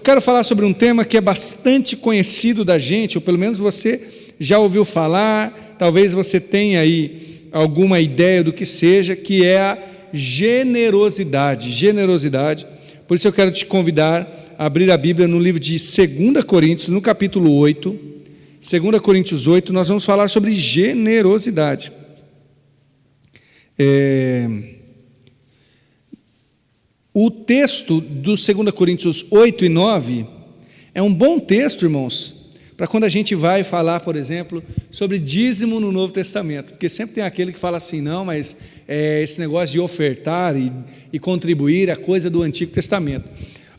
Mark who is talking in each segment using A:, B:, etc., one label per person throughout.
A: quero falar sobre um tema que é bastante conhecido da gente, ou pelo menos você já ouviu falar, talvez você tenha aí alguma ideia do que seja, que é a generosidade. Generosidade. Por isso eu quero te convidar a abrir a Bíblia no livro de 2 Coríntios, no capítulo 8. 2 Coríntios 8, nós vamos falar sobre generosidade. O texto do 2 Coríntios 8 e 9 é um bom texto, irmãos, para quando a gente vai falar, por exemplo, sobre dízimo no Novo Testamento, porque sempre tem aquele que fala assim, não, mas esse negócio de ofertar e contribuir é coisa do Antigo Testamento.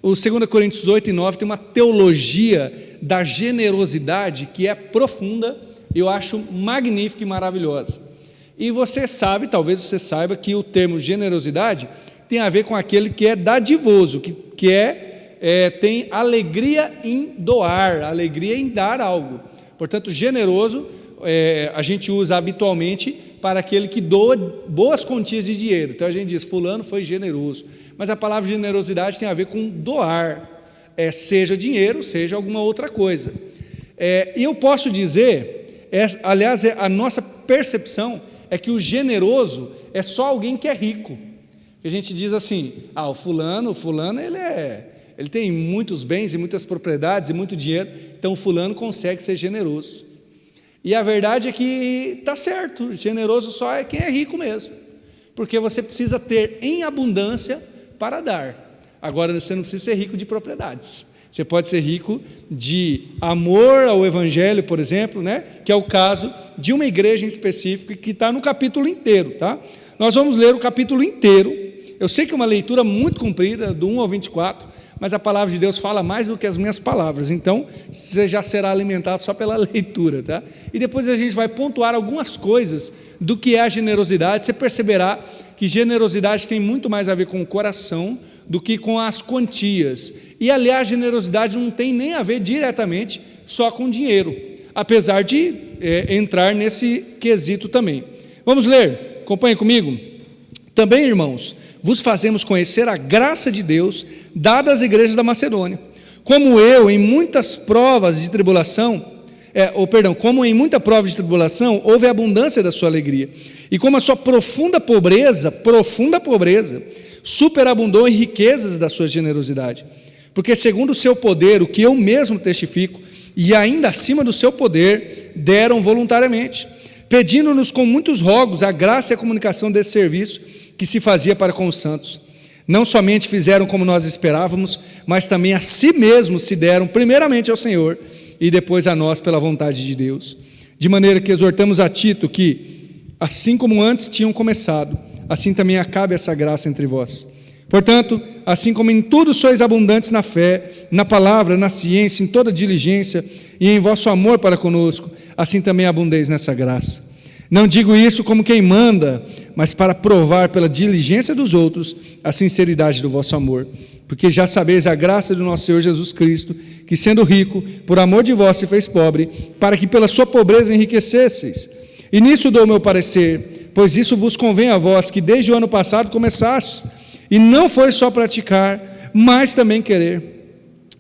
A: O 2 Coríntios 8 e 9 tem uma teologia da generosidade que é profunda, eu acho magnífica e maravilhosa. E você sabe, talvez você saiba, que o termo generosidade tem a ver com aquele que é dadivoso, que tem alegria em doar, alegria em dar algo. Portanto, generoso a gente usa habitualmente para aquele que doa boas quantias de dinheiro. Então a gente diz, fulano foi generoso. Mas a palavra generosidade tem a ver com doar, seja dinheiro, seja alguma outra coisa. E eu posso dizer, aliás, a nossa percepção é que o generoso é só alguém que é rico. A gente diz assim, o fulano ele tem muitos bens e muitas propriedades e muito dinheiro, então o fulano consegue ser generoso. E a verdade é que está certo, generoso só é quem é rico mesmo, porque você precisa ter em abundância para dar. Agora você não precisa ser rico de propriedades, você pode ser rico de amor ao Evangelho, por exemplo, né? Que é o caso de uma igreja em específico que está no capítulo inteiro, tá? Nós vamos ler o capítulo inteiro. Eu sei que é uma leitura muito comprida, do 1 ao 24, mas a palavra de Deus fala mais do que as minhas palavras, então você já será alimentado só pela leitura, tá? E depois a gente vai pontuar algumas coisas do que é a generosidade. Você perceberá que generosidade tem muito mais a ver com o coração do que com as quantias. E aliás, generosidade não tem nem a ver diretamente só com dinheiro, apesar de entrar nesse quesito também. Vamos ler, acompanhe comigo. Também, irmãos, vos fazemos conhecer a graça de Deus dada às igrejas da Macedônia. Como em muita prova de tribulação, houve abundância da sua alegria, e como a sua profunda pobreza, superabundou em riquezas da sua generosidade. Porque segundo o seu poder, o que eu mesmo testifico, e ainda acima do seu poder, deram voluntariamente, pedindo-nos com muitos rogos a graça e a comunicação desse serviço que se fazia para com os santos. Não somente fizeram como nós esperávamos, mas também a si mesmos se deram primeiramente ao Senhor e depois a nós pela vontade de Deus. De maneira que exortamos a Tito que, assim como antes tinham começado, assim também acabe essa graça entre vós. Portanto, assim como em tudo sois abundantes na fé, na palavra, na ciência, em toda diligência e em vosso amor para conosco, assim também abundeis nessa graça. Não digo isso como quem manda, mas para provar pela diligência dos outros a sinceridade do vosso amor. Porque já sabeis a graça do nosso Senhor Jesus Cristo, que sendo rico, por amor de vós se fez pobre, para que pela sua pobreza enriquecesseis. E nisso dou o meu parecer, pois isso vos convém a vós, que desde o ano passado começastes, e não foi só praticar, mas também querer.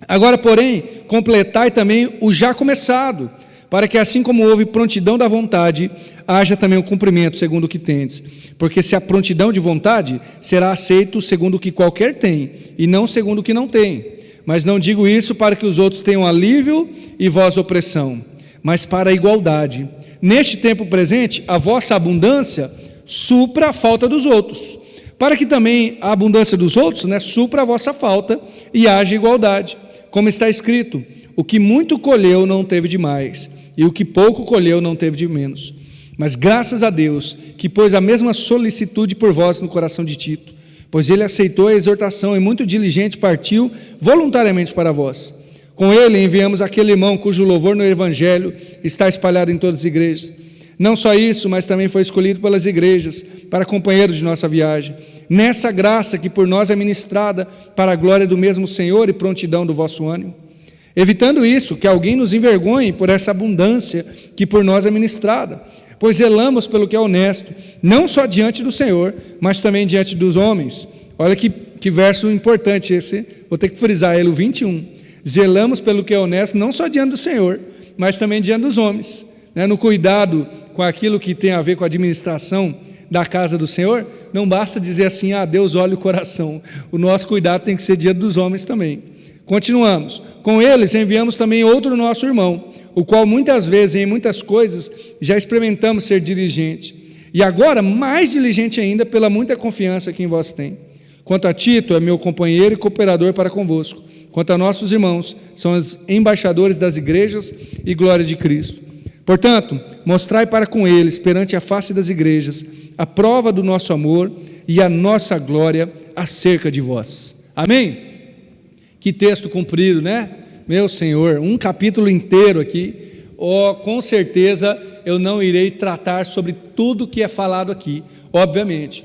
A: Agora, porém, completai também o já começado, para que assim como houve prontidão da vontade, haja também o cumprimento segundo o que tendes. Porque se a prontidão de vontade, será aceito segundo o que qualquer tem, e não segundo o que não tem. Mas não digo isso para que os outros tenham alívio e vós opressão, mas para a igualdade. Neste tempo presente, a vossa abundância supra a falta dos outros, para que também a abundância dos outros, supra a vossa falta e haja igualdade. Como está escrito, o que muito colheu não teve de mais, e o que pouco colheu não teve de menos. Mas graças a Deus, que pôs a mesma solicitude por vós no coração de Tito, pois ele aceitou a exortação e muito diligente partiu voluntariamente para vós. Com ele enviamos aquele irmão cujo louvor no Evangelho está espalhado em todas as igrejas. Não só isso, mas também foi escolhido pelas igrejas para companheiro de nossa viagem. Nessa graça que por nós é ministrada para a glória do mesmo Senhor e prontidão do vosso ânimo. Evitando isso, que alguém nos envergonhe por essa abundância que por nós é ministrada, pois zelamos pelo que é honesto, não só diante do Senhor, mas também diante dos homens. Olha que verso importante esse, vou ter que frisar ele, o 21. zelamos pelo que é honesto, não só diante do Senhor, mas também diante dos homens, né? No cuidado com aquilo que tem a ver com a administração da casa do Senhor, não basta dizer assim, Deus olha o coração, o nosso cuidado tem que ser diante dos homens também. Continuamos, com eles enviamos também outro nosso irmão, o qual muitas vezes, em muitas coisas, já experimentamos ser diligente, e agora mais diligente ainda, pela muita confiança que em vós tem. Quanto a Tito, é meu companheiro e cooperador para convosco. Quanto a nossos irmãos, são os embaixadores das igrejas e glória de Cristo. Portanto, mostrai para com eles, perante a face das igrejas, a prova do nosso amor e a nossa glória acerca de vós. Amém? Que texto comprido, né? Meu Senhor, um capítulo inteiro aqui. Com certeza eu não irei tratar sobre tudo que é falado aqui, obviamente.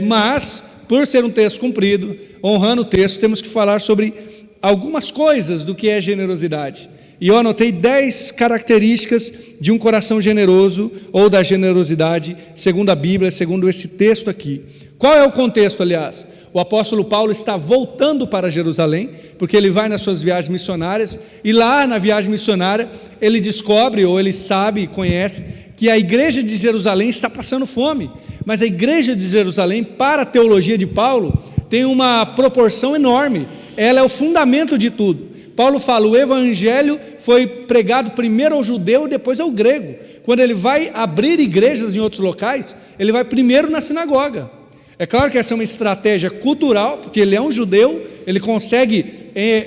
A: Mas, por ser um texto comprido, honrando o texto, temos que falar sobre algumas coisas do que é generosidade. E eu anotei 10 características de um coração generoso, ou da generosidade, segundo a Bíblia, segundo esse texto aqui. Qual é o contexto, aliás? O apóstolo Paulo está voltando para Jerusalém, porque ele vai nas suas viagens missionárias, e lá na viagem missionária, ele descobre, ou ele sabe, conhece, que a igreja de Jerusalém está passando fome. Mas a igreja de Jerusalém, para a teologia de Paulo, tem uma proporção enorme. Ela é o fundamento de tudo. Paulo fala, o evangelho foi pregado primeiro ao judeu e depois ao grego. Quando ele vai abrir igrejas em outros locais, ele vai primeiro na sinagoga. É claro que essa é uma estratégia cultural, porque ele é um judeu, ele consegue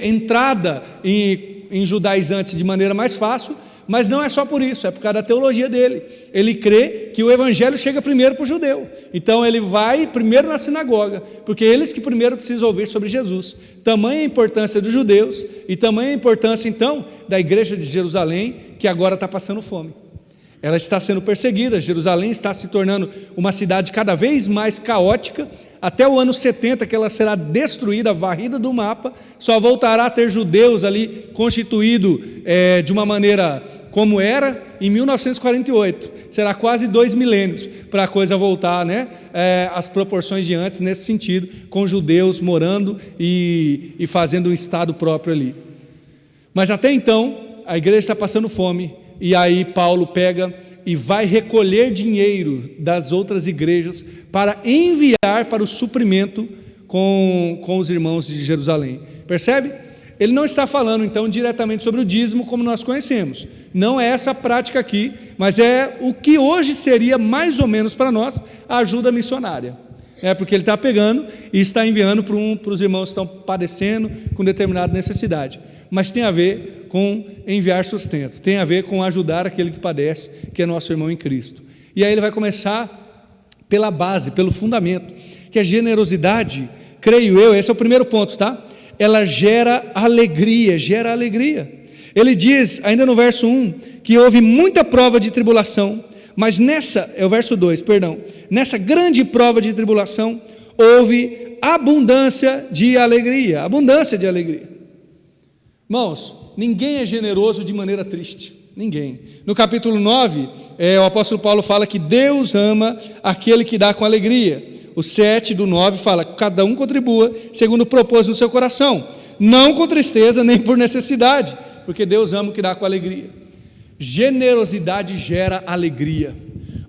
A: entrada em judaizantes de maneira mais fácil, mas não é só por isso, é por causa da teologia dele. Ele crê que o evangelho chega primeiro para o judeu, então ele vai primeiro na sinagoga, porque eles que primeiro precisam ouvir sobre Jesus. Tamanha a importância dos judeus, e tamanha a importância então da igreja de Jerusalém, que agora está passando fome. Ela está sendo perseguida, Jerusalém está se tornando uma cidade cada vez mais caótica, até o ano 70 que ela será destruída, varrida do mapa, só voltará a ter judeus ali constituído de uma maneira como era em 1948, será quase 2 milênios para a coisa voltar, né, às proporções de antes nesse sentido, com judeus morando e fazendo um estado próprio ali. Mas até então a igreja está passando fome, e aí Paulo pega e vai recolher dinheiro das outras igrejas para enviar para o suprimento com os irmãos de Jerusalém. Percebe? Ele não está falando então diretamente sobre o dízimo como nós conhecemos. Não é essa a prática aqui, mas é o que hoje seria mais ou menos para nós a ajuda missionária. Porque ele está pegando e está enviando para os irmãos que estão padecendo com determinada necessidade. Mas tem a ver com enviar sustento, tem a ver com ajudar aquele que padece, que é nosso irmão em Cristo. E aí ele vai começar pela base, pelo fundamento, que a generosidade, creio eu, esse é o primeiro ponto, tá? Ela gera alegria. Ele diz, ainda no verso 1, que houve muita prova de tribulação, mas nessa grande prova de tribulação, houve abundância de alegria. Irmãos, ninguém é generoso de maneira triste, ninguém. No capítulo 9, o apóstolo Paulo fala que Deus ama aquele que dá com alegria. O 7 do 9 fala, cada um contribua segundo o propósito do seu coração, não com tristeza nem por necessidade, porque Deus ama o que dá com alegria. Generosidade gera alegria.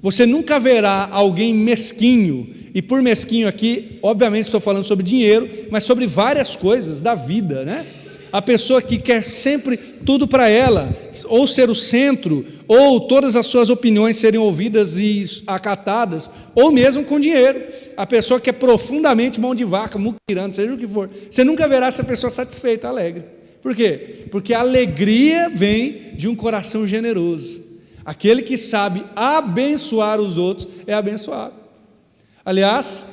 A: Você nunca verá alguém mesquinho, e por mesquinho aqui, obviamente estou falando sobre dinheiro, mas sobre várias coisas da vida, né? A pessoa que quer sempre tudo para ela, ou ser o centro, ou todas as suas opiniões serem ouvidas e acatadas, ou mesmo com dinheiro. A pessoa que é profundamente mão de vaca, muquirando, seja o que for, você nunca verá essa pessoa satisfeita, alegre. Por quê? Porque a alegria vem de um coração generoso. Aquele que sabe abençoar os outros é abençoado. Aliás,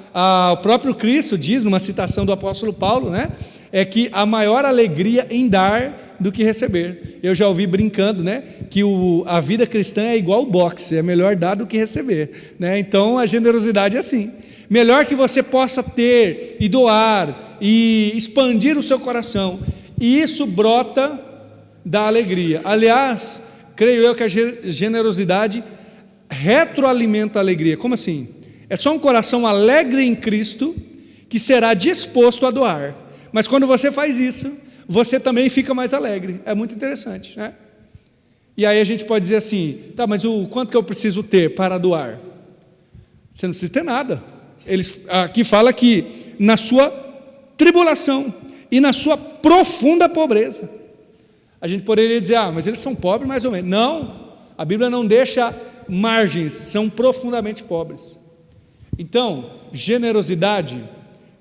A: o próprio Cristo diz, numa citação do apóstolo Paulo, né? É que a maior alegria em dar do que receber. Eu já ouvi brincando, né, que a vida cristã é igual ao boxe, é melhor dar do que receber, né? Então a generosidade é assim. Melhor que você possa ter e doar e expandir o seu coração, e isso brota da alegria. Aliás, creio eu que a generosidade retroalimenta a alegria. Como assim? É só um coração alegre em Cristo que será disposto a doar. Mas quando você faz isso, você também fica mais alegre. É muito interessante, né? E aí a gente pode dizer assim, tá, mas o quanto que eu preciso ter para doar? Você não precisa ter nada. Aqui fala que na sua tribulação e na sua profunda pobreza. A gente poderia dizer, mas eles são pobres mais ou menos. Não, a Bíblia não deixa margens, são profundamente pobres. Então, generosidade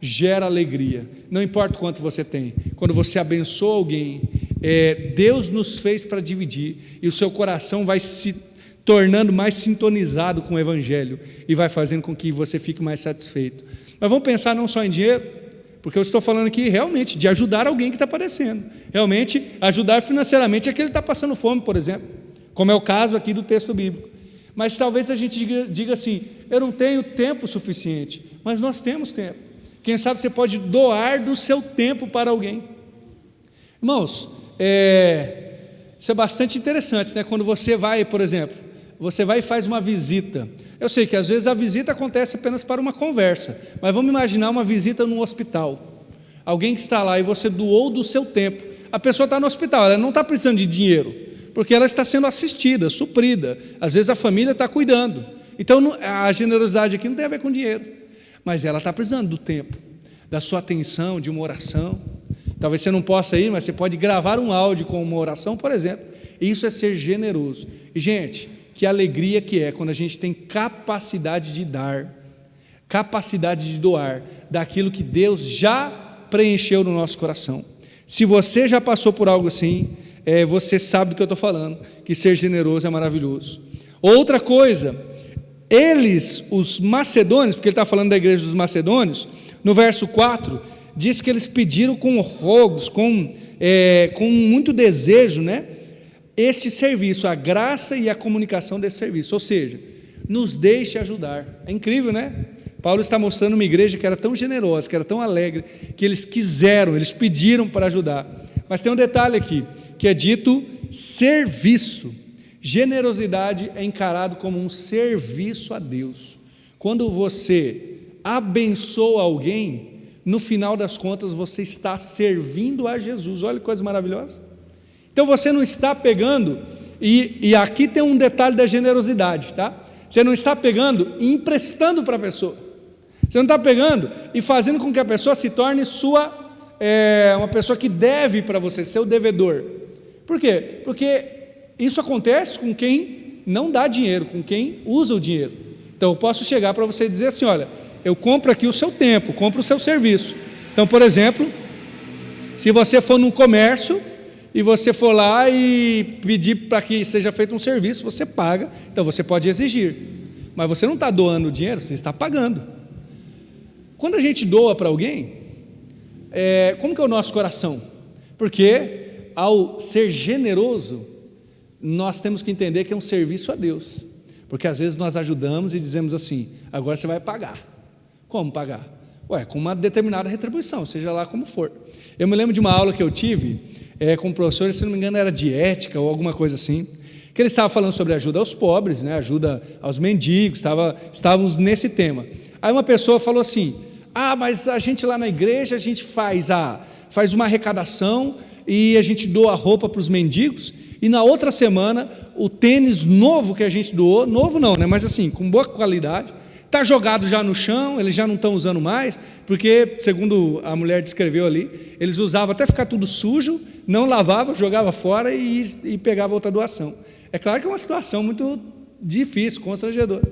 A: gera alegria, não importa quanto você tem. Quando você abençoa alguém, Deus nos fez para dividir, e o seu coração vai se tornando mais sintonizado com o Evangelho, e vai fazendo com que você fique mais satisfeito. Mas vamos pensar não só em dinheiro, porque eu estou falando aqui realmente de ajudar alguém que está padecendo, realmente ajudar financeiramente aquele que está passando fome, por exemplo, como é o caso aqui do texto bíblico. Mas talvez a gente diga assim, eu não tenho tempo suficiente, mas nós temos tempo. Quem sabe você pode doar do seu tempo para alguém. Irmãos, isso é bastante interessante, né? Quando você vai, por exemplo, você vai e faz uma visita. Eu sei que às vezes a visita acontece apenas para uma conversa, mas vamos imaginar uma visita num hospital. Alguém que está lá e você doou do seu tempo. A pessoa está no hospital, ela não está precisando de dinheiro, porque ela está sendo assistida, suprida. Às vezes a família está cuidando. Então a generosidade aqui não tem a ver com dinheiro, mas ela está precisando do tempo, da sua atenção, de uma oração. Talvez você não possa ir, mas você pode gravar um áudio com uma oração, por exemplo. Isso é ser generoso. E, gente, que alegria que é quando a gente tem capacidade de dar, capacidade de doar daquilo que Deus já preencheu no nosso coração. Se você já passou por algo assim, você sabe do que eu estou falando, que ser generoso é maravilhoso. Outra coisa, os macedônios, porque ele está falando da igreja dos macedônios, no verso 4, diz que eles pediram com rogos, com muito desejo, né, este serviço, a graça e a comunicação desse serviço, ou seja, nos deixe ajudar. É incrível, né? Paulo está mostrando uma igreja que era tão generosa, que era tão alegre, que eles pediram para ajudar. Mas tem um detalhe aqui, que é dito serviço. Generosidade é encarado como um serviço a Deus. Quando você abençoa alguém, no final das contas você está servindo a Jesus. Olha que coisa maravilhosa. Então você não está pegando, e aqui tem um detalhe da generosidade, tá? Você não está pegando e emprestando para a pessoa. Você não está pegando e fazendo com que a pessoa se torne uma pessoa que deve para você, seu devedor. Por quê? Porque isso acontece com quem não dá dinheiro, com quem usa o dinheiro. Então eu posso chegar para você e dizer assim, olha, eu compro aqui o seu tempo, compro o seu serviço. Então, por exemplo, se você for num comércio e você for lá e pedir para que seja feito um serviço, você paga, então você pode exigir, mas você não está doando o dinheiro, você está pagando. Quando a gente doa para alguém, como que é o nosso coração? Porque ao ser generoso, nós temos que entender que é um serviço a Deus, porque às vezes nós ajudamos e dizemos assim, agora você vai pagar. Como pagar? Com uma determinada retribuição, seja lá como for. Eu me lembro de uma aula que eu tive com um professor, se não me engano era de ética ou alguma coisa assim, que ele estava falando sobre ajuda aos pobres, né, ajuda aos mendigos, estávamos nesse tema. Aí uma pessoa falou assim, mas a gente lá na igreja, a gente faz uma arrecadação e a gente doa roupa para os mendigos, e na outra semana, o tênis novo que a gente doou, novo não, né, mas assim, com boa qualidade, está jogado já no chão, eles já não estão usando mais, porque, segundo a mulher descreveu ali, eles usavam até ficar tudo sujo, não lavavam, jogavam fora e pegavam outra doação. É claro que é uma situação muito difícil, constrangedora.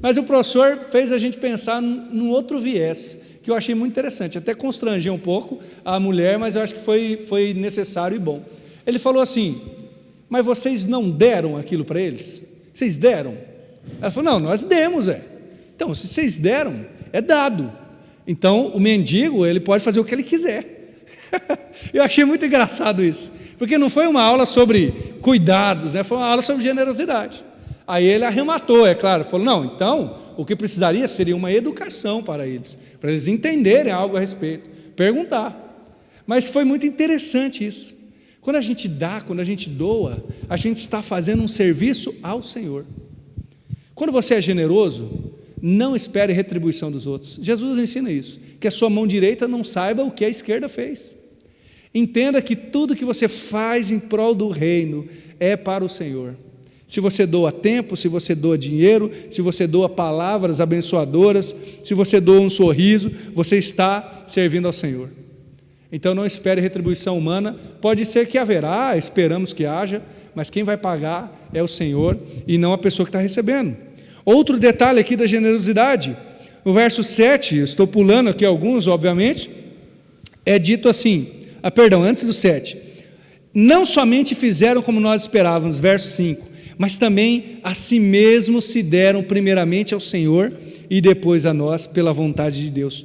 A: Mas o professor fez a gente pensar num outro viés, que eu achei muito interessante, até constrangeu um pouco a mulher, mas eu acho que foi necessário e bom. Ele falou assim, mas vocês não deram aquilo para eles? Vocês deram? Ela falou, não, nós demos, Então, se vocês deram, é dado. Então, o mendigo, ele pode fazer o que ele quiser. Eu achei muito engraçado isso, porque não foi uma aula sobre cuidados, né? Foi uma aula sobre generosidade. Aí ele arrematou, é claro, falou, não, então, o que precisaria seria uma educação para eles entenderem algo a respeito, perguntar. Mas foi muito interessante isso. Quando a gente dá, quando a gente doa, a gente está fazendo um serviço ao Senhor. Quando você é generoso, não espere retribuição dos outros. Jesus ensina isso, que a sua mão direita não saiba o que a esquerda fez. Entenda que tudo que você faz em prol do reino é para o Senhor. Se você doa tempo, se você doa dinheiro, se você doa palavras abençoadoras, se você doa um sorriso, você está servindo ao Senhor. Então não espere retribuição humana. Pode ser que haverá, esperamos que haja, mas quem vai pagar é o Senhor e não a pessoa que está recebendo. Outro detalhe aqui da generosidade, no verso 7, estou pulando aqui alguns, obviamente, é dito assim, antes do 7, não somente fizeram como nós esperávamos, verso 5, mas também a si mesmos se deram primeiramente ao Senhor e depois a nós pela vontade de Deus.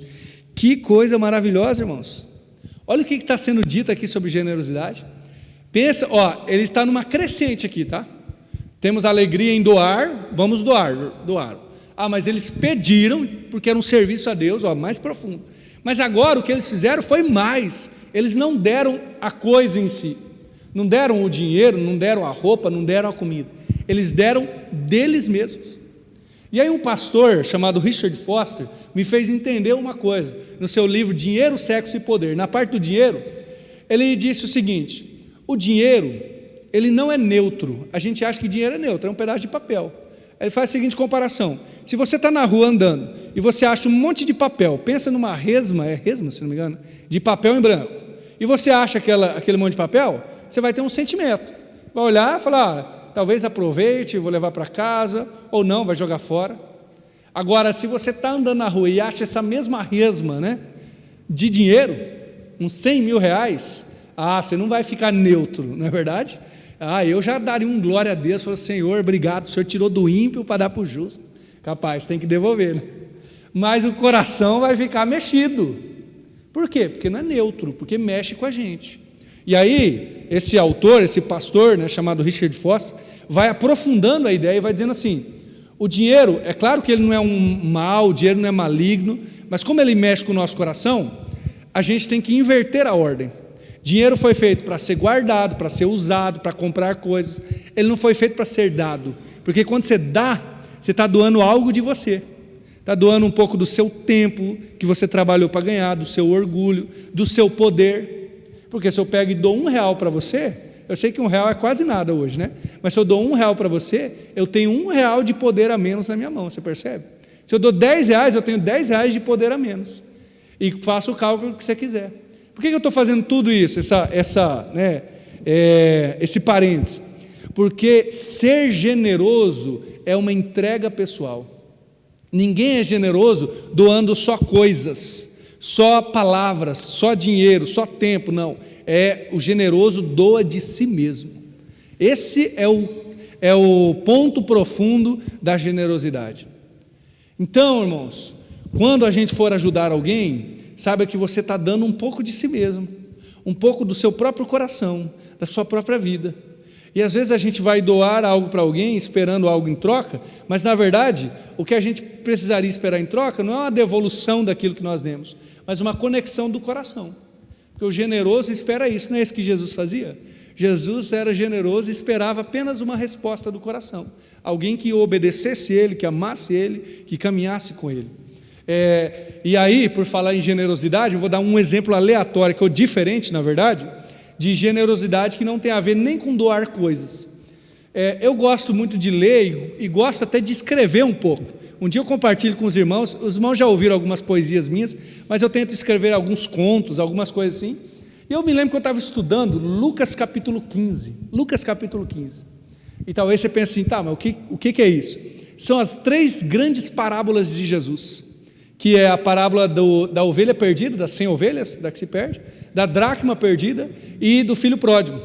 A: Que coisa maravilhosa, irmãos. Olha o que está sendo dito aqui sobre generosidade. Pensa, ele está numa crescente aqui, tá? Temos alegria em doar, vamos doar. Mas eles pediram, porque era um serviço a Deus, mais profundo. Mas agora o que eles fizeram foi mais. Eles não deram a coisa em si. Não deram o dinheiro, não deram a roupa, não deram a comida. Eles deram deles mesmos. E aí um pastor chamado Richard Foster me fez entender uma coisa, no seu livro Dinheiro, Sexo e Poder. Na parte do dinheiro, ele disse o seguinte: o dinheiro, ele não é neutro. A gente acha que dinheiro é neutro, é um pedaço de papel. Ele faz a seguinte comparação: se você está na rua andando e você acha um monte de papel, pensa numa resma, se não me engano, de papel em branco, e você acha aquele monte de papel, você vai ter um sentimento, vai olhar e falar, talvez aproveite, vou levar para casa, ou não, vai jogar fora. Agora, se você está andando na rua e acha essa mesma resma, de dinheiro, uns 100 mil reais, você não vai ficar neutro, não é verdade? Eu já daria um glória a Deus, falei, Senhor, obrigado, o Senhor tirou do ímpio para dar para o justo. Capaz, tem que devolver, né? Mas o coração vai ficar mexido. Por quê? Porque não é neutro, porque mexe com a gente. E aí, esse autor, esse pastor, chamado Richard Foster, vai aprofundando a ideia e vai dizendo assim, o dinheiro, é claro que ele não é um mal, o dinheiro não é maligno, mas como ele mexe com o nosso coração, a gente tem que inverter a ordem. Dinheiro foi feito para ser guardado, para ser usado, para comprar coisas. Ele não foi feito para ser dado, porque quando você dá, você está doando algo de você. Está doando um pouco do seu tempo que você trabalhou para ganhar, do seu orgulho, do seu poder. Porque se eu pego e dou R$1 para você, eu sei que R$1 é quase nada hoje, né? Mas se eu dou R$1 para você, eu tenho R$1 de poder a menos na minha mão, você percebe? Se eu dou R$10, eu tenho R$10 de poder a menos. E faço o cálculo que você quiser. Por que eu estou fazendo tudo isso, esse parênteses? Porque ser generoso é uma entrega pessoal. Ninguém é generoso doando só coisas, só palavras, só dinheiro, só tempo, não. O generoso doa de si mesmo. Esse é o ponto profundo da generosidade. Então, irmãos, quando a gente for ajudar alguém, saiba que você está dando um pouco de si mesmo, um pouco do seu próprio coração, da sua própria vida. E às vezes a gente vai doar algo para alguém esperando algo em troca, mas na verdade o que a gente precisaria esperar em troca não é uma devolução daquilo que nós demos, mas uma conexão do coração. Porque o generoso espera isso, não é isso que Jesus fazia? Jesus era generoso e esperava apenas uma resposta do coração, alguém que obedecesse ele, que amasse ele, que caminhasse com ele. E aí, por falar em generosidade, eu vou dar um exemplo aleatório, que é diferente, na verdade, de generosidade que não tem a ver nem com doar coisas. Eu gosto muito de ler e gosto até de escrever um pouco. Um dia eu compartilho com os irmãos já ouviram algumas poesias minhas, mas eu tento escrever alguns contos, algumas coisas assim. E eu me lembro que eu estava estudando Lucas capítulo 15. Lucas capítulo 15. E talvez você pense assim, mas o que é isso? São as 3 grandes parábolas de Jesus, que é a parábola da ovelha perdida, das 100 ovelhas, da que se perde, da dracma perdida e do filho pródigo.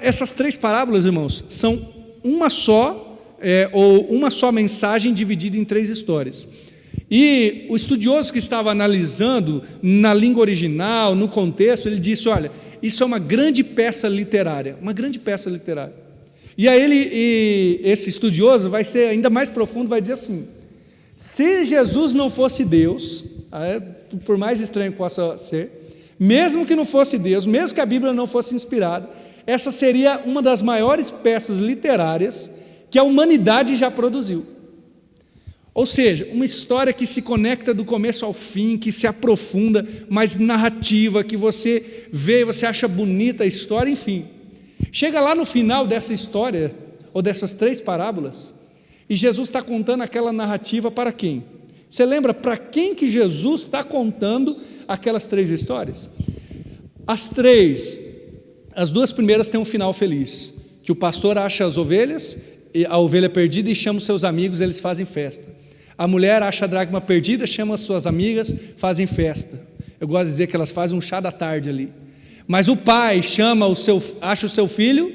A: Essas 3 parábolas, irmãos, são uma só mensagem dividida em 3 histórias. E o estudioso que estava analisando na língua original, no contexto, ele disse, olha, isso é uma grande peça literária, E aí esse estudioso vai ser ainda mais profundo, vai dizer assim, se Jesus não fosse Deus, por mais estranho que possa ser, mesmo que não fosse Deus, mesmo que a Bíblia não fosse inspirada, essa seria uma das maiores peças literárias que a humanidade já produziu. Ou seja, uma história que se conecta do começo ao fim, que se aprofunda, mais narrativa, que você vê e você acha bonita a história, enfim. Chega lá no final dessa história, ou dessas 3 parábolas, e Jesus está contando aquela narrativa para quem? Você lembra para quem que Jesus está contando aquelas 3 histórias? As 2 primeiras têm um final feliz, que o pastor acha as ovelhas, a ovelha perdida, e chama os seus amigos, eles fazem festa. A mulher acha a dracma perdida, chama as suas amigas, fazem festa. Eu gosto de dizer que elas fazem um chá da tarde ali. Mas o pai acha o seu filho,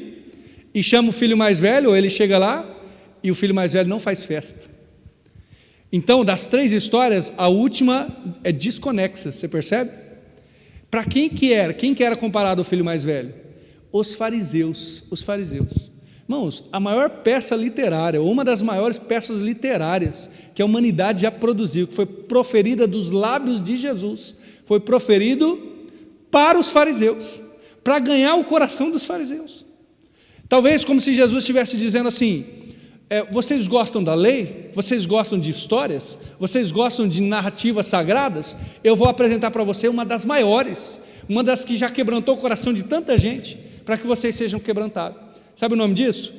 A: e chama o filho mais velho, ou ele chega lá, e o filho mais velho não faz festa. Então, das 3 histórias, a última é desconexa, você percebe? Para quem que era comparado ao filho mais velho? Os fariseus. Irmãos, a maior peça literária, ou uma das maiores peças literárias que a humanidade já produziu, que foi proferida dos lábios de Jesus, foi proferido para os fariseus, para ganhar o coração dos fariseus. Talvez como se Jesus estivesse dizendo assim: vocês gostam da lei? Vocês gostam de histórias? Vocês gostam de narrativas sagradas? Eu vou apresentar para você uma das maiores, uma das que já quebrantou o coração de tanta gente, para que vocês sejam quebrantados. Sabe o nome disso?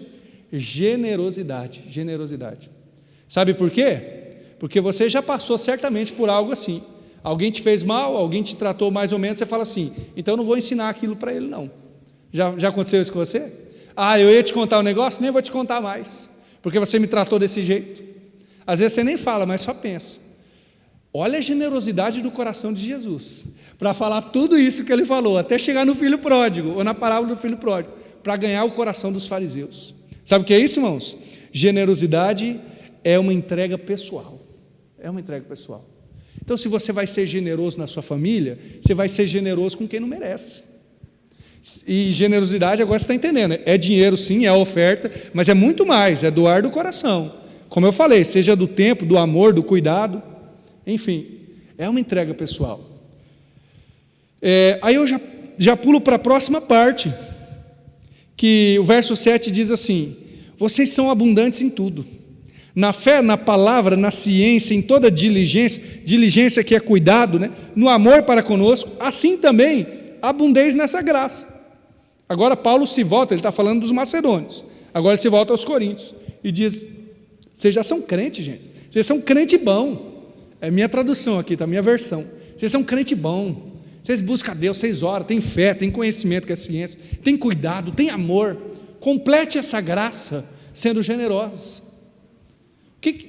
A: Generosidade. Sabe por quê? Porque você já passou certamente por algo assim. Alguém te fez mal, alguém te tratou mais ou menos, você fala assim: então eu não vou ensinar aquilo para ele não. Já aconteceu isso com você? Eu ia te contar um negócio, nem vou te contar mais, porque você me tratou desse jeito. Às vezes você nem fala, mas só pensa. Olha a generosidade do coração de Jesus, para falar tudo isso que ele falou, até chegar no filho pródigo, ou na parábola do filho pródigo, para ganhar o coração dos fariseus. Sabe o que é isso, irmãos? Generosidade é uma entrega pessoal. Então, se você vai ser generoso na sua família, você vai ser generoso com quem não merece. E generosidade, agora você está entendendo, é dinheiro sim, é oferta, mas é muito mais, é doar do coração. Como eu falei, seja do tempo, do amor, do cuidado, enfim, é uma entrega pessoal. Aí eu já pulo para a próxima parte, que o verso 7 diz assim: vocês são abundantes em tudo, na fé, na palavra, na ciência, em toda diligência que é cuidado, né? No amor para conosco, assim também abundeis nessa graça. Agora Paulo se volta, ele está falando dos macedônios, agora ele se volta aos coríntios, e diz: vocês já são crente, gente, vocês são crente bom. É minha tradução aqui, tá? Minha versão. Vocês são crente bom, vocês buscam a Deus, vocês oram, tem fé, tem conhecimento que é ciência, tem cuidado, tem amor. Complete essa graça sendo generosos.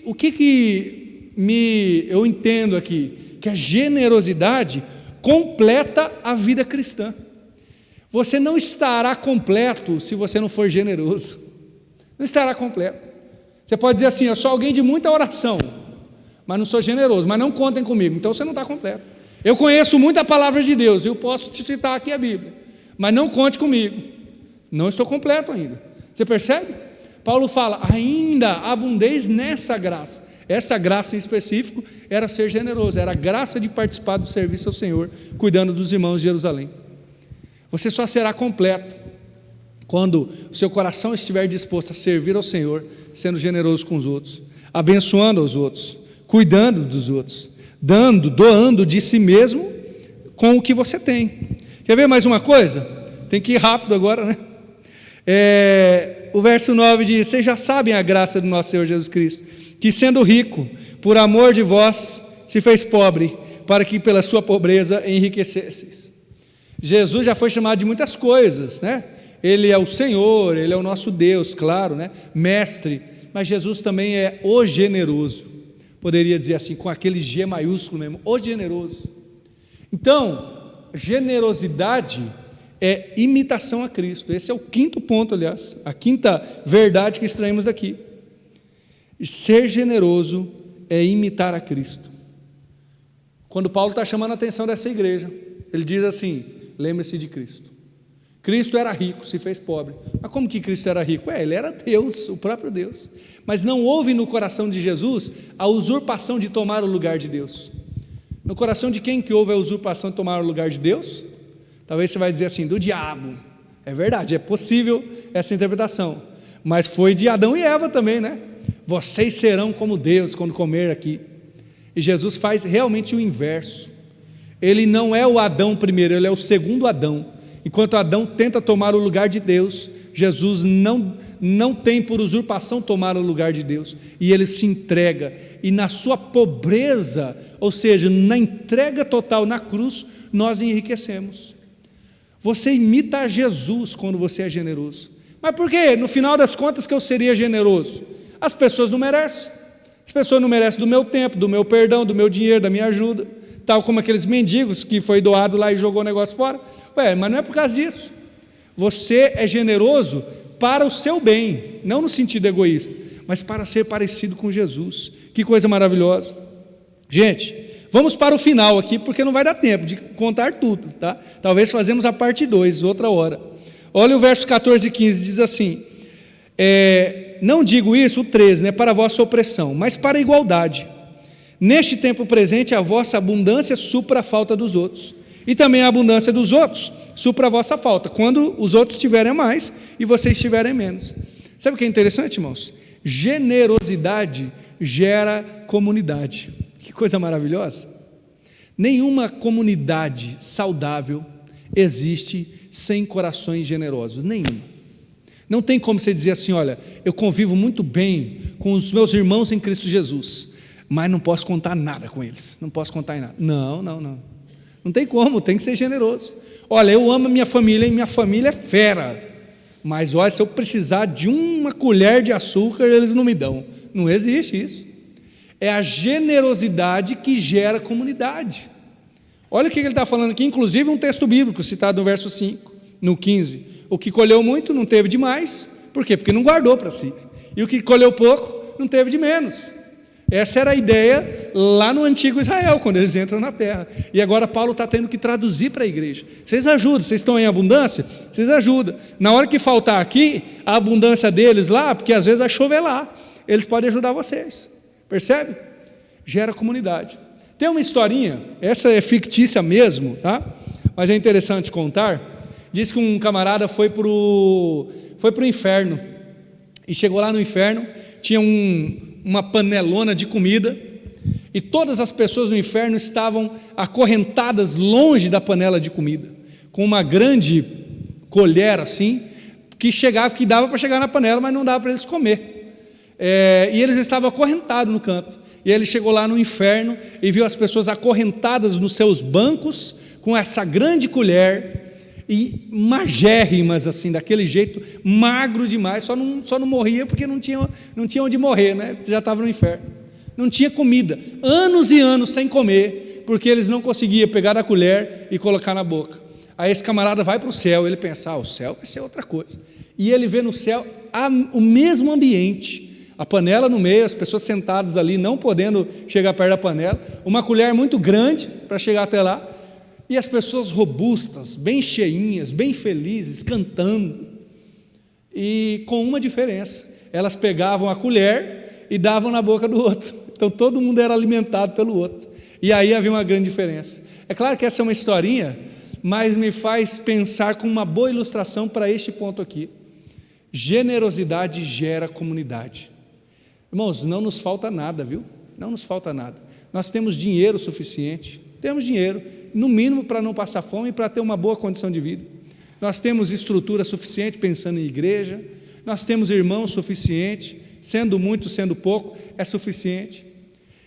A: O que eu entendo aqui? Que a generosidade completa a vida cristã. Você não estará completo se você não for generoso. Não estará completo. Você pode dizer assim: eu sou alguém de muita oração, mas não sou generoso, mas não contem comigo. Então você não está completo. Eu conheço muito a palavra de Deus, eu posso te citar aqui a Bíblia, mas não conte comigo. Não estou completo ainda. Você percebe? Paulo fala: ainda abundeis nessa graça. Essa graça em específico era ser generoso, era a graça de participar do serviço ao Senhor, cuidando dos irmãos de Jerusalém. Você só será completo quando o seu coração estiver disposto a servir ao Senhor, sendo generoso com os outros, abençoando aos outros, cuidando dos outros, doando de si mesmo com o que você tem. Quer ver mais uma coisa? Tem que ir rápido agora, né? O verso 9 diz: vocês já sabem a graça do nosso Senhor Jesus Cristo, que sendo rico, por amor de vós, se fez pobre, para que pela sua pobreza enriquecesseis. Jesus já foi chamado de muitas coisas, né? Ele é o Senhor, Ele é o nosso Deus, claro, né? Mestre, mas Jesus também é o generoso, poderia dizer assim, com aquele G maiúsculo mesmo, o generoso. Então, generosidade é imitação a Cristo. Esse é o quinto ponto, aliás, a quinta verdade que extraímos daqui. Ser generoso é imitar a Cristo. Quando Paulo está chamando a atenção dessa igreja, ele diz assim: lembre-se de Cristo. Cristo era rico, se fez pobre. Mas como que Cristo era rico? Ele era Deus, o próprio Deus. Mas não houve no coração de Jesus a usurpação de tomar o lugar de Deus. No coração de quem que houve a usurpação de tomar o lugar de Deus? Talvez você vai dizer assim: do diabo. É verdade, é possível essa interpretação, mas foi de Adão e Eva também, né? vocês serão como Deus quando comer aqui. E Jesus faz realmente o inverso. Ele não é o Adão primeiro, ele é o segundo Adão. Enquanto Adão tenta tomar o lugar de Deus, Jesus não tem por usurpação tomar o lugar de Deus, e ele se entrega, e na sua pobreza, ou seja, na entrega total na cruz, nós enriquecemos. Você imita a Jesus quando você é generoso. Mas por quê? No final das contas que eu seria generoso? As pessoas não merecem. As pessoas não merecem do meu tempo, do meu perdão, do meu dinheiro, da minha ajuda, tal como aqueles mendigos que foi doado lá e jogou o negócio fora. Mas não é por causa disso. Você é generoso para o seu bem, não no sentido egoísta, mas para ser parecido com Jesus. Que coisa maravilhosa. Gente, vamos para o final aqui, porque não vai dar tempo de contar tudo, tá? Talvez fazemos a parte 2, outra hora. Olha o verso 14 e 15, diz assim, não digo isso, o 13, né, para a vossa opressão, mas para a igualdade. Neste tempo presente, a vossa abundância supra a falta dos outros, e também a abundância dos outros supra a vossa falta, quando os outros tiverem mais e vocês tiverem menos. Sabe o que é interessante, irmãos? Generosidade gera comunidade. Que coisa maravilhosa. Nenhuma comunidade saudável existe sem corações generosos, nenhuma. Não tem como você dizer assim, olha, eu convivo muito bem com os meus irmãos em Cristo Jesus, mas não posso contar nada com eles, não posso contar em nada. Não tem como, tem que ser generoso. Olha, eu amo a minha família e minha família é fera, mas olha, se eu precisar de uma colher de açúcar, eles não me dão. Não existe isso. É a generosidade que gera comunidade. Olha o que ele está falando aqui, inclusive um texto bíblico citado no verso 5, no 15. O que colheu muito não teve de mais. Por quê? Porque não guardou para si. E o que colheu pouco não teve de menos. Essa era a ideia lá no antigo Israel, quando eles entram na terra. E agora Paulo está tendo que traduzir para a igreja. Vocês ajudam, vocês estão em abundância? Vocês ajudam. Na hora que faltar aqui, a abundância deles lá, porque às vezes vai chover lá, eles podem ajudar vocês. Percebe? Gera comunidade. Tem uma historinha, essa é fictícia mesmo, tá? Mas é interessante contar. Diz que um camarada foi para o inferno, e chegou lá no inferno, tinha uma panelona de comida, e todas as pessoas no inferno estavam acorrentadas longe da panela de comida, com uma grande colher assim, que dava para chegar na panela, mas não dava para eles comer. E eles estavam acorrentados no canto. E ele chegou lá no inferno e viu as pessoas acorrentadas nos seus bancos, com essa grande colher, e magérrimas assim, daquele jeito, magro demais, só não morria porque não tinha onde morrer, né? Já estava no inferno. Não tinha comida, anos e anos sem comer, porque eles não conseguiam pegar a colher e colocar na boca. Aí esse camarada vai para o céu, ele pensa, o céu vai ser outra coisa. E ele vê no céu o mesmo ambiente, a panela no meio, as pessoas sentadas ali, não podendo chegar perto da panela, uma colher muito grande para chegar até lá, e as pessoas robustas, bem cheinhas, bem felizes, cantando, e com uma diferença, elas pegavam a colher e davam na boca do outro, então todo mundo era alimentado pelo outro, e aí havia uma grande diferença. É claro que essa é uma historinha, mas me faz pensar com uma boa ilustração para este ponto aqui. Generosidade gera comunidade. Irmãos, não nos falta nada, viu? Não nos falta nada. Nós temos dinheiro suficiente, temos dinheiro, no mínimo para não passar fome e para ter uma boa condição de vida. Nós temos estrutura suficiente pensando em igreja, nós temos irmãos suficiente, sendo muito, sendo pouco, é suficiente.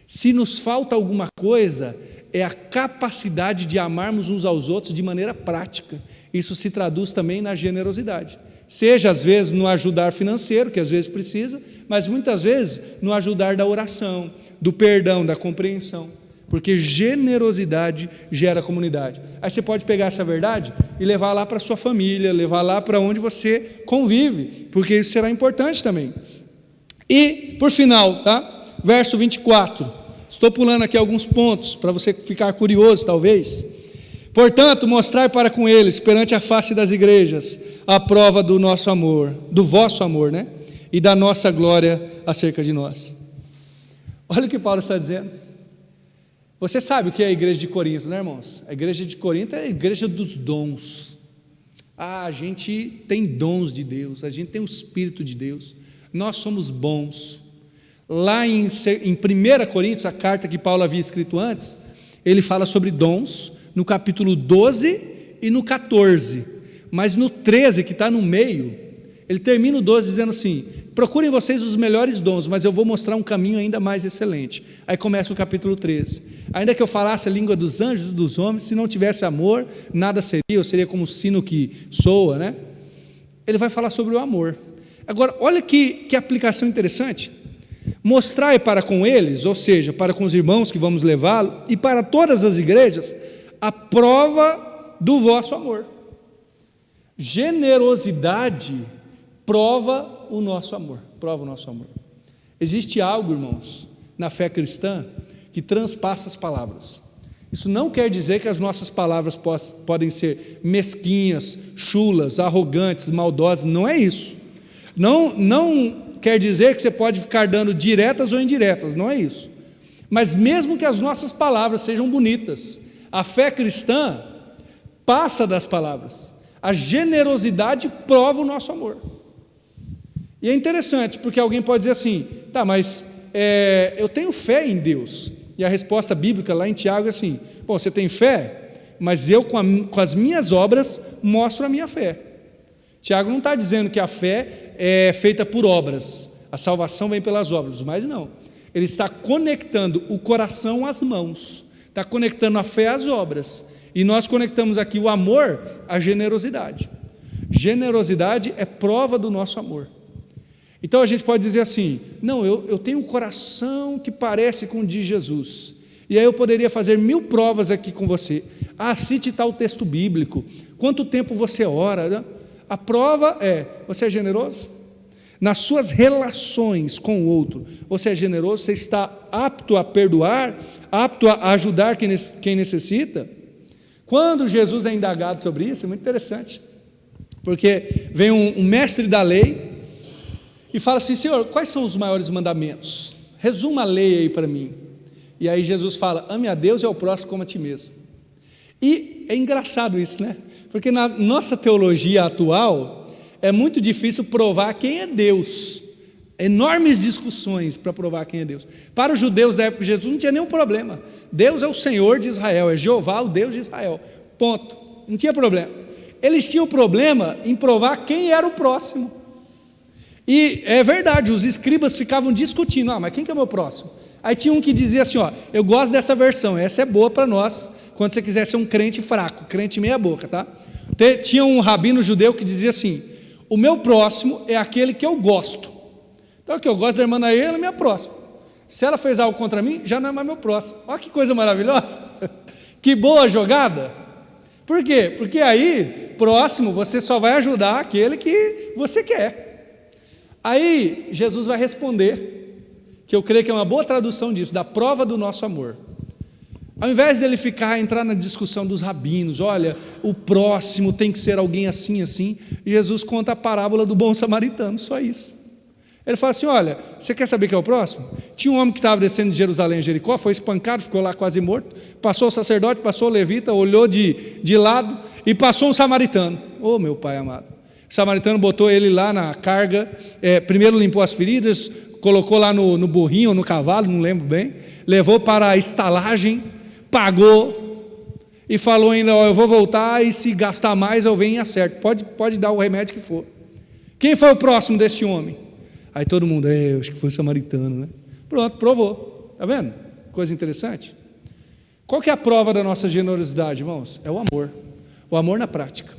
A: Se nos falta alguma coisa, é a capacidade de amarmos uns aos outros de maneira prática. Isso se traduz também na generosidade. Seja às vezes no ajudar financeiro, que às vezes precisa, mas muitas vezes no ajudar da oração, do perdão, da compreensão, porque generosidade gera comunidade. Aí você pode pegar essa verdade e levar lá para a sua família, levar lá para onde você convive, porque isso será importante também. E, por final, tá? Verso 24, estou pulando aqui alguns pontos, para você ficar curioso talvez. Portanto, mostrai para com eles, perante a face das igrejas, a prova do nosso amor, do vosso amor, né? E da nossa glória acerca de nós. Olha o que Paulo está dizendo. Você sabe o que é a igreja de Corinto, né, irmãos? A igreja de Corinto é a igreja dos dons. A gente tem dons de Deus, a gente tem o Espírito de Deus. Nós somos bons, Lá em 1 Coríntios, a carta que Paulo havia escrito antes, ele fala sobre dons, no capítulo 12 e no 14, mas no 13, que está no meio, ele termina o 12 dizendo assim: procurem vocês os melhores dons, mas eu vou mostrar um caminho ainda mais excelente. Aí começa o capítulo 13: ainda que eu falasse a língua dos anjos e dos homens, se não tivesse amor, nada seria, eu seria como o sino que soa, né? Ele vai falar sobre o amor. Agora, olha que aplicação interessante. Mostrai para com eles, ou seja, para com os irmãos que vamos levá-lo, e para todas as igrejas, a prova do vosso amor. Generosidade prova o nosso amor, prova o nosso amor. Existe algo, irmãos, na fé cristã que transpassa as palavras. Isso não quer dizer que as nossas palavras podem ser mesquinhas, chulas, arrogantes, maldosas, não é isso. Não quer dizer que você pode ficar dando diretas ou indiretas, não é isso. Mas mesmo que as nossas palavras sejam bonitas, a fé cristã passa das palavras. A generosidade prova o nosso amor. E é interessante, porque alguém pode dizer assim: tá, mas eu tenho fé em Deus. E a resposta bíblica lá em Tiago é assim: bom, você tem fé, mas eu com as minhas obras mostro a minha fé. Tiago não está dizendo que a fé é feita por obras, a salvação vem pelas obras, mas não. Ele está conectando o coração às mãos, está conectando a fé às obras. E nós conectamos aqui o amor à generosidade. Generosidade é prova do nosso amor. Então a gente pode dizer assim: não, eu tenho um coração que parece com o de Jesus, e aí eu poderia fazer 1000 provas aqui com você. Cite tal texto bíblico, quanto tempo você ora, né? A prova é: você é generoso? Nas suas relações com o outro, você é generoso? Você está apto a perdoar, apto a ajudar quem necessita? Quando Jesus é indagado sobre isso, é muito interessante, porque vem um mestre da lei e fala assim: Senhor, quais são os maiores mandamentos? Resuma a lei aí para mim. E aí Jesus fala: ame a Deus e ao próximo como a ti mesmo. E é engraçado isso, né? Porque na nossa teologia atual é muito difícil provar quem é Deus. Enormes discussões para provar quem é Deus. Para os judeus da época de Jesus não tinha nenhum problema. Deus é o Senhor de Israel, é Jeová, o Deus de Israel. Ponto. Não tinha problema. Eles tinham problema em provar quem era o próximo. E é verdade, os escribas ficavam discutindo: mas quem que é o meu próximo? Aí tinha um que dizia assim: eu gosto dessa versão, essa é boa para nós, quando você quiser ser um crente fraco, crente meia boca, tá? Tinha um rabino judeu que dizia assim: o meu próximo é aquele que eu gosto. Então, que eu gosto da irmã Nair, ela é minha próxima. Se ela fez algo contra mim, já não é mais meu próximo. Olha que coisa maravilhosa. Que boa jogada. Por quê? Porque aí, próximo, você só vai ajudar aquele que você quer. Aí, Jesus vai responder, que eu creio que é uma boa tradução disso, da prova do nosso amor. Ao invés dele entrar na discussão dos rabinos, olha, o próximo tem que ser alguém assim, assim, Jesus conta a parábola do bom samaritano, só isso. Ele fala assim: olha, você quer saber quem é o próximo? Tinha um homem que estava descendo de Jerusalém a Jericó, foi espancado, ficou lá quase morto, passou o sacerdote, passou o levita, olhou de lado e passou um samaritano. Oh, meu pai amado. O samaritano botou ele lá na carga, primeiro limpou as feridas, colocou lá no burrinho ou no cavalo, não lembro bem, levou para a estalagem, pagou e falou ainda: eu vou voltar e se gastar mais eu venho e acerto, pode dar o remédio que for. Quem foi o próximo desse homem? Aí todo mundo: acho que foi o samaritano, né? Pronto, provou. Está vendo? Coisa interessante. Qual que é a prova da nossa generosidade, irmãos? É o amor. O amor na prática.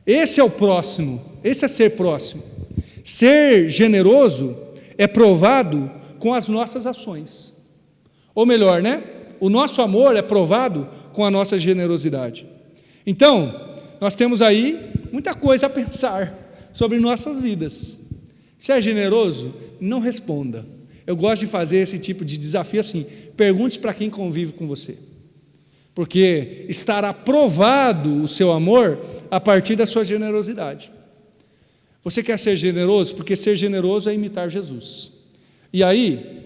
A: Esse é o próximo. Esse é ser próximo. Ser generoso é provado com as nossas ações. Ou melhor, né? O nosso amor é provado com a nossa generosidade. Então, nós temos aí muita coisa a pensar sobre nossas vidas. Se é generoso, não responda. Eu gosto de fazer esse tipo de desafio assim: pergunte para quem convive com você, porque estará provado o seu amor a partir da sua generosidade. Você quer ser generoso? Porque ser generoso é imitar Jesus. E aí,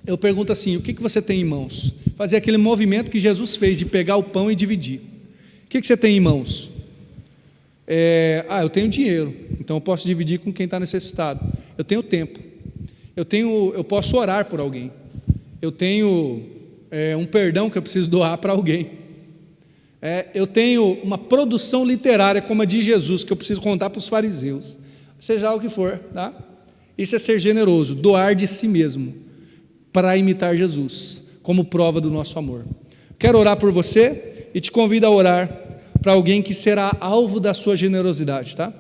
A: eu pergunto assim: o que você tem em mãos? Fazer aquele movimento que Jesus fez de pegar o pão e dividir. O que você tem em mãos? Eu tenho dinheiro, então eu posso dividir com quem está necessitado. Eu tenho tempo. Eu posso orar por alguém. Eu tenho um perdão que eu preciso doar para alguém. Eu tenho uma produção literária como a de Jesus, que eu preciso contar para os fariseus. Seja o que for, tá? Isso é ser generoso, doar de si mesmo, para imitar Jesus, como prova do nosso amor. Quero orar por você e te convido a orar para alguém que será alvo da sua generosidade, tá?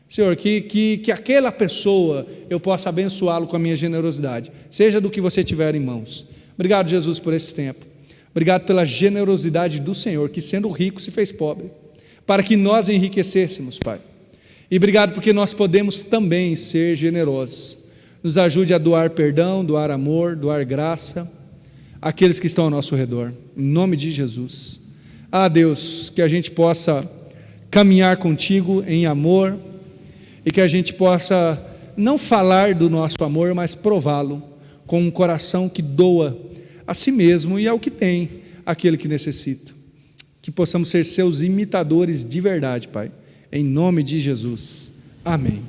A: Senhor, que aquela pessoa eu possa abençoá-lo com a minha generosidade, seja do que você tiver em mãos. Obrigado, Jesus, por esse tempo. Obrigado pela generosidade do Senhor, que sendo rico se fez pobre, para que nós enriquecêssemos, Pai. E obrigado porque nós podemos também ser generosos. Nos ajude a doar perdão, doar amor, doar graça àqueles que estão ao nosso redor. Em nome de Jesus. Deus, que a gente possa caminhar contigo em amor e que a gente possa não falar do nosso amor, mas prová-lo com um coração que doa a si mesmo e ao que tem, aquele que necessita. Que possamos ser seus imitadores de verdade, Pai. Em nome de Jesus. Amém.